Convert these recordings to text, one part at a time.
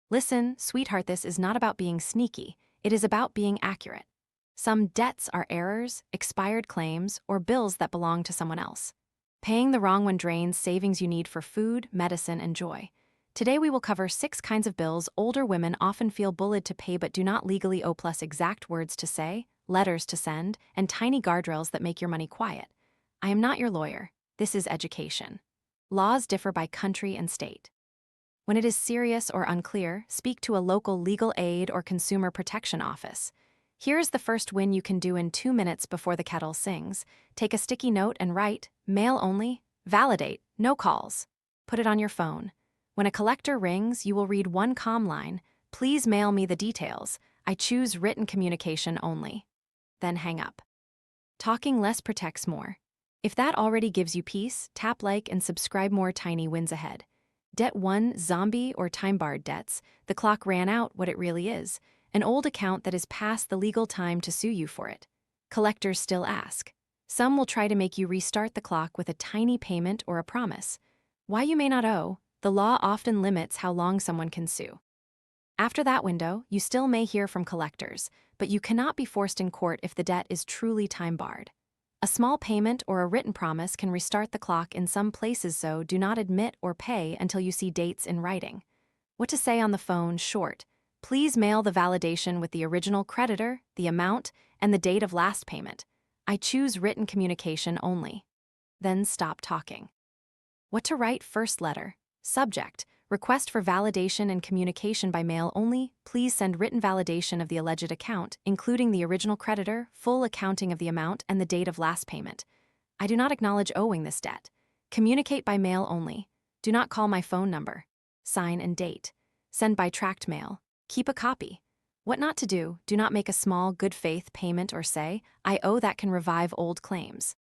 Listen, sweetheart, this is not about being sneaky, it is about being accurate. Some debts are errors, expired claims, or bills that belong to someone else. Paying the wrong one drains savings you need for food, medicine, and joy. Today we will cover 6 kinds of bills older women often feel bullied to pay but do not legally owe, plus exact words to say, letters to send, and tiny guardrails that make your money quiet. I am not your lawyer. This is education. Laws differ by country and state. When it is serious or unclear, speak to a local legal aid or consumer protection office. Here's the first win you can do in 2 minutes before the kettle sings. Take a sticky note and write, mail only, validate, no calls. Put it on your phone. When a collector rings, you will read one calm line, please mail me the details. I choose written communication only. Then hang up. Talking less protects more. If that already gives you peace, tap like and subscribe. More tiny wins ahead. Debt 1, zombie or time-barred debts. The clock ran out, what it really is. An old account that is past the legal time to sue you for it. Collectors still ask. Some will try to make you restart the clock with a tiny payment or a promise. Why you may not owe, the law often limits how long someone can sue. After that window, you still may hear from collectors, but you cannot be forced in court if the debt is truly time-barred. A small payment or a written promise can restart the clock in some places, so do not admit or pay until you see dates in writing. What to say on the phone, short. Please mail the validation with the original creditor, the amount, and the date of last payment. I choose written communication only. Then stop talking. What to write, first letter. Subject, request for validation and communication by mail only. Please send written validation of the alleged account, including the original creditor, full accounting of the amount, and the date of last payment. I do not acknowledge owing this debt. Communicate by mail only. Do not call my phone number. Sign and date. Send by tracked mail. Keep a copy. What not to do, do not make a small, good faith payment or say, I owe, that can revive old claims.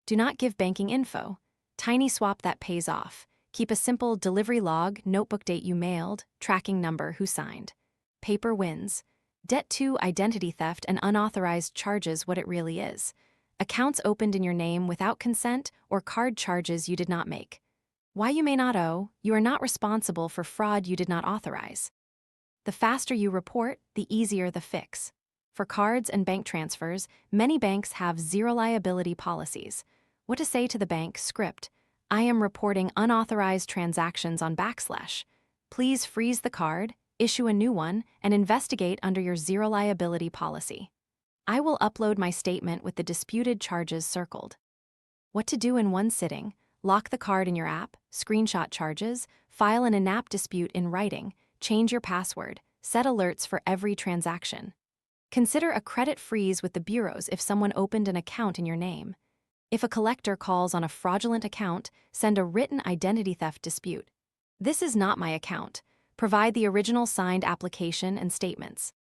Do not give banking info. Tiny swap that pays off. Keep a simple delivery log, notebook, date you mailed, tracking number, who signed. Paper wins. Debt 2, identity theft and unauthorized charges, what it really is. Accounts opened in your name without consent or card charges you did not make. Why you may not owe, you are not responsible for fraud you did not authorize. The faster you report, the easier the fix. For cards and bank transfers, many banks have zero liability policies. What to say to the bank, script. I am reporting unauthorized transactions on /. Please freeze the card, issue a new one, and investigate under your zero liability policy. I will upload my statement with the disputed charges circled. What to do in one sitting. Lock the card in your app, screenshot charges, file an in-app dispute in writing, change your password, set alerts for every transaction. Consider a credit freeze with the bureaus if someone opened an account in your name. If a collector calls on a fraudulent account, send a written identity theft dispute. This is not my account. Provide the original signed application and statements.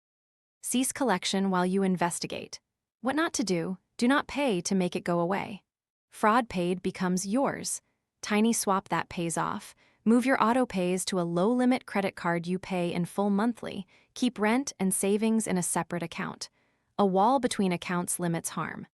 Cease collection while you investigate. What not to do, do not pay to make it go away. Fraud paid becomes yours. Tiny swap that pays off. Move your auto pays to a low-limit credit card you pay in full monthly. Keep rent and savings in a separate account. A wall between accounts limits harm.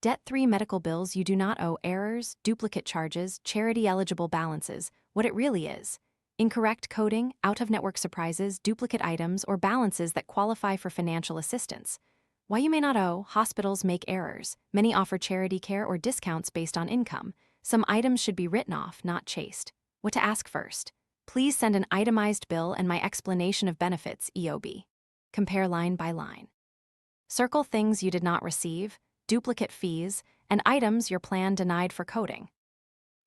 Debt 3, medical bills you do not owe, errors, duplicate charges, charity-eligible balances, what it really is. Incorrect coding, out-of-network surprises, duplicate items, or balances that qualify for financial assistance. Why you may not owe, hospitals make errors. Many offer charity care or discounts based on income. Some items should be written off, not chased. What to ask first. Please send an itemized bill and my explanation of benefits, EOB. Compare line by line. Circle things you did not receive, duplicate fees, and items your plan denied for coding.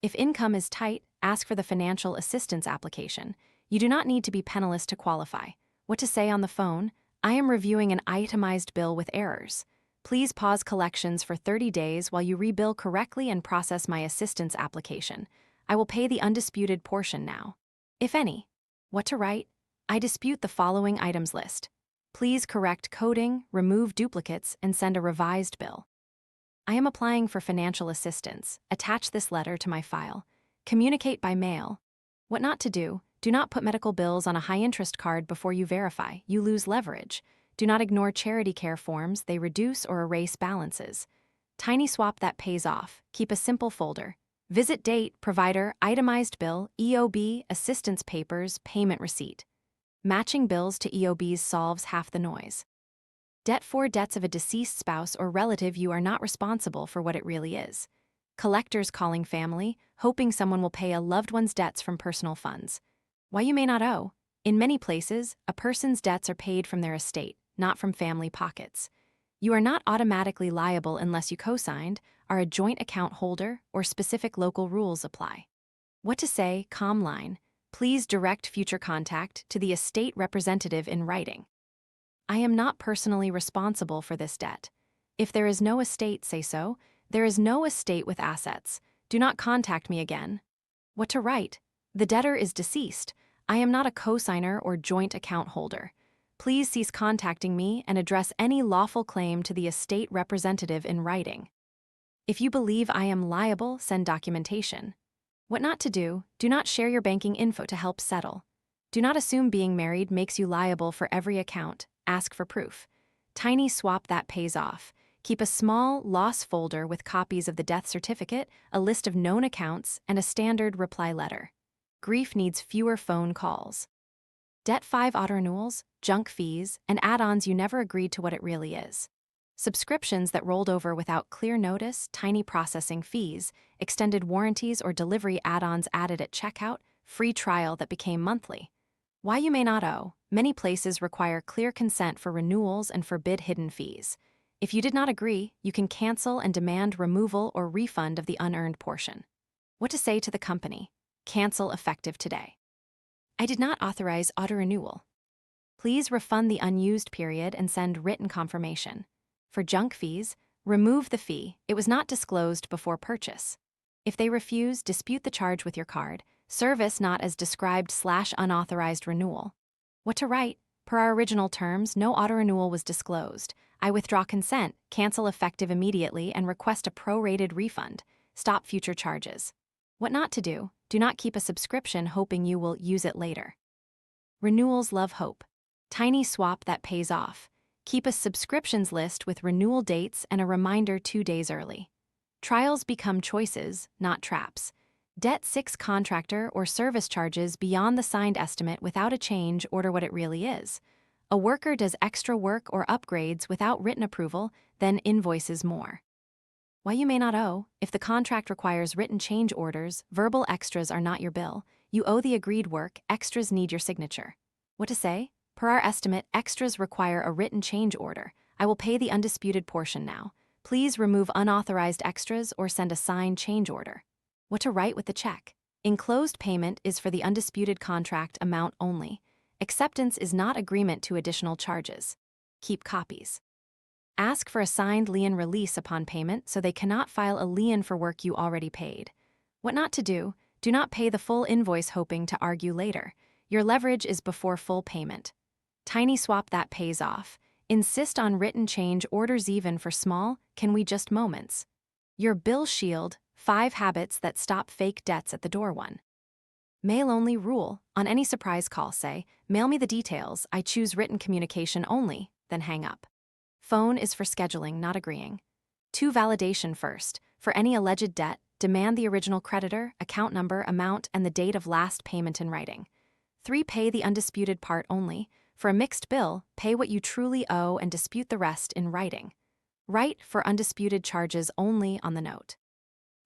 If income is tight, ask for the financial assistance application. You do not need to be penniless to qualify. What to say on the phone. I am reviewing an itemized bill with errors. Please pause collections for 30 days while you rebill correctly and process my assistance application. I will pay the undisputed portion now. If any. What to write. I dispute the following items list. Please correct coding, remove duplicates, and send a revised bill. I am applying for financial assistance. Attach this letter to my file. Communicate by mail. What not to do. Do not put medical bills on a high-interest card before you verify. You lose leverage. Do not ignore charity care forms. They reduce or erase balances. Tiny swap that pays off. Keep a simple folder. Visit date, provider, itemized bill, EOB, assistance papers, payment receipt. Matching bills to EOBs solves half the noise. Debt for debts of a deceased spouse or relative you are not responsible for what it really is. Collectors calling family, hoping someone will pay a loved one's debts from personal funds. Why you may not owe. In many places, a person's debts are paid from their estate, not from family pockets. You are not automatically liable unless you co-signed, are a joint account holder, or specific local rules apply. What to say, calm line. Please direct future contact to the estate representative in writing. I am not personally responsible for this debt. If there is no estate, say so. There is no estate with assets. Do not contact me again. What to write? The debtor is deceased. I am not a co-signer or joint account holder. Please cease contacting me and address any lawful claim to the estate representative in writing. If you believe I am liable, send documentation. What not to do, do not share your banking info to help settle. Do not assume being married makes you liable for every account. Ask for proof. Tiny swap that pays off. Keep a small loss folder with copies of the death certificate, a list of known accounts, and a standard reply letter. Grief needs fewer phone calls. Debt 5 auto-renewals, junk fees, and add-ons you never agreed to what it really is. Subscriptions that rolled over without clear notice, tiny processing fees, extended warranties or delivery add-ons added at checkout, free trial that became monthly. Why you may not owe. Many places require clear consent for renewals and forbid hidden fees. If you did not agree, you can cancel and demand removal or refund of the unearned portion. What to say to the company? Cancel effective today. I did not authorize auto-renewal. Please refund the unused period and send written confirmation. For junk fees, remove the fee. It was not disclosed before purchase. If they refuse, dispute the charge with your card. Service not as described/unauthorized renewal. What to write? Per our original terms, no auto-renewal was disclosed. I withdraw consent, cancel effective immediately, and request a prorated refund. Stop future charges. What not to do? Do not keep a subscription hoping you will use it later. Renewals love hope. Tiny swap that pays off. Keep a subscriptions list with renewal dates and a reminder 2 days early. Trials become choices, not traps. Debt 6 contractor or service charges beyond the signed estimate without a change order what it really is. A worker does extra work or upgrades without written approval, then invoices more. Why you may not owe. If the contract requires written change orders, verbal extras are not your bill. You owe the agreed work, extras need your signature. What to say? Per our estimate, extras require a written change order. I will pay the undisputed portion now. Please remove unauthorized extras or send a signed change order. What to write with the check? Enclosed payment is for the undisputed contract amount only. Acceptance is not agreement to additional charges. Keep copies. Ask for a signed lien release upon payment so they cannot file a lien for work you already paid. What not to do? Do not pay the full invoice hoping to argue later. Your leverage is before full payment. Tiny swap that pays off. Insist on written change orders even for small, can we just moments. Your bill shield, 5 habits that stop fake debts at the door 1. Mail only rule. On any surprise call, say, mail me the details, I choose written communication only, then hang up. Phone is for scheduling, not agreeing. 2 validation first. For any alleged debt, demand the original creditor, account number, amount, and the date of last payment in writing. 3 pay the undisputed part only. For a mixed bill, pay what you truly owe and dispute the rest in writing. Write for undisputed charges only on the note.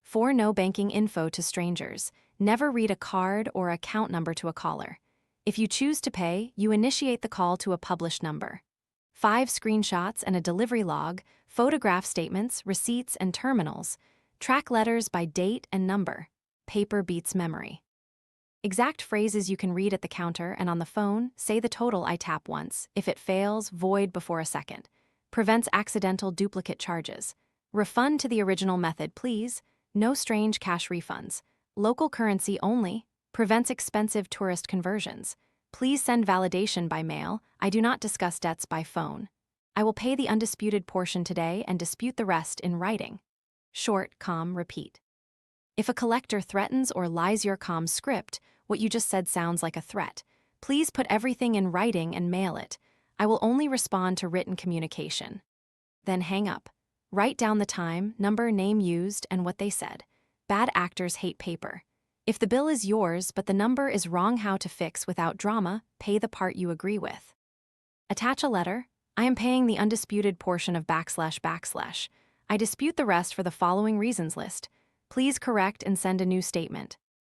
4 no banking info to strangers. Never read a card or account number to a caller. If you choose to pay, you initiate the call to a published number. 5 screenshots and a delivery log, photograph statements, receipts, and terminals. Track letters by date and number. Paper beats memory. Exact phrases you can read at the counter and on the phone, say the total I tap once. If it fails, void before a second. Prevents accidental duplicate charges. Refund to the original method, please. No strange cash refunds. Local currency only. Prevents expensive tourist conversions. Please send validation by mail. I do not discuss debts by phone. I will pay the undisputed portion today and dispute the rest in writing. Short, calm, repeat. If a collector threatens or lies your calm script, what you just said sounds like a threat. Please put everything in writing and mail it. I will only respond to written communication. Then hang up. Write down the time, number, name used, and what they said. Bad actors hate paper. If the bill is yours but the number is wrong, how to fix without drama, pay the part you agree with. Attach a letter. I am paying the undisputed portion of backslash backslash. I dispute the rest for the following reasons list. Please correct and send a new statement.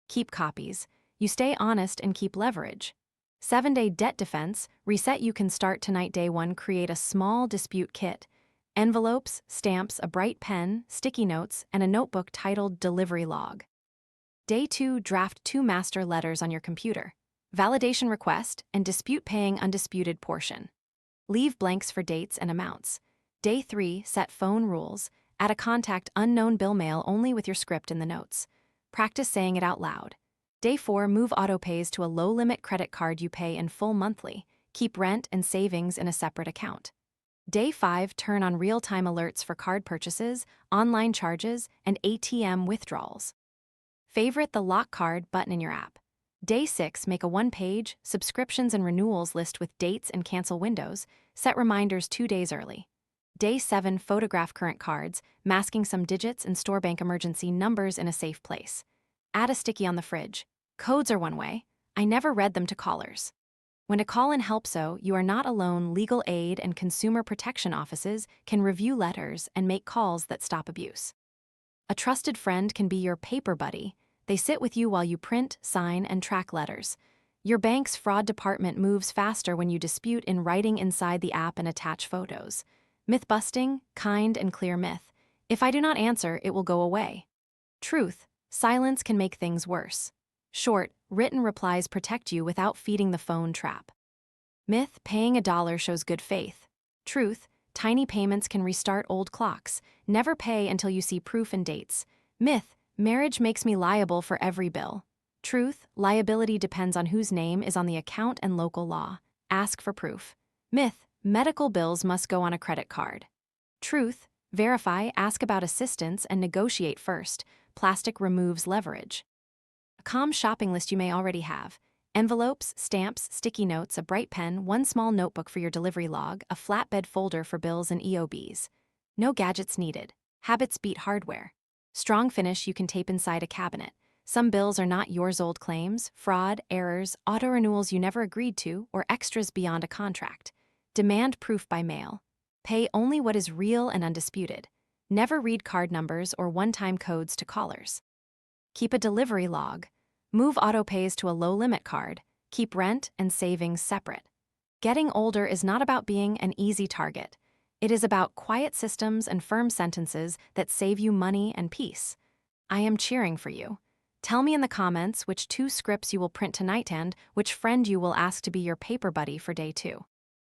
Keep copies. You stay honest and keep leverage. 7-day debt defense. Reset. You can start tonight. Day 1. Create a small dispute kit. Envelopes, stamps, a bright pen, sticky notes, and a notebook titled Delivery Log. Day 2. Draft 2 master letters on your computer. Validation request and dispute paying undisputed portion. Leave blanks for dates and amounts. Day 3. Set phone rules. Add a contact unknown bill mail only with your script in the notes. Practice saying it out loud. Day 4. Move autopays to a low-limit credit card you pay in full monthly. Keep rent and savings in a separate account. Day 5. Turn on real-time alerts for card purchases, online charges, and ATM withdrawals. Favorite the lock card button in your app. Day 6. Make a one-page subscriptions and renewals list with dates and cancel windows. Set reminders 2 days early. Day 7. Photograph current cards, masking some digits and store bank emergency numbers in a safe place. Add a sticky on the fridge. Codes are one way. I never read them to callers. When to call in HelpSo, you are not alone. Legal aid and consumer protection offices can review letters and make calls that stop abuse. A trusted friend can be your paper buddy. They sit with you while you print, sign, and track letters. Your bank's fraud department moves faster when you dispute in writing inside the app and attach photos. Myth busting, kind and clear myth. If I do not answer, it will go away. Truth, silence can make things worse. Short, written replies protect you without feeding the phone trap. Myth, paying $1 shows good faith. Truth, tiny payments can restart old clocks. Never pay until you see proof and dates. Myth, marriage makes me liable for every bill. Truth, liability depends on whose name is on the account and local law. Ask for proof. Myth, medical bills must go on a credit card. Truth, verify, ask about assistance, and negotiate first. Plastic removes leverage. A calm shopping list you may already have. Envelopes, stamps, sticky notes, a bright pen, one small notebook for your delivery log, a flatbed folder for bills and EOBs. No gadgets needed. Habits beat hardware. Strong finish you can tape inside a cabinet. Some bills are not yours. Old claims, fraud, errors, auto-renewals you never agreed to, or extras beyond a contract. Demand proof by mail. Pay only what is real and undisputed. Never read card numbers or one-time codes to callers. Keep a delivery log. Move autopays to a low-limit card. Keep rent and savings separate. Getting older is not about being an easy target. It is about quiet systems and firm sentences that save you money and peace. I am cheering for you. Tell me in the comments which 2 scripts you will print tonight and which friend you will ask to be your paper buddy for day 2.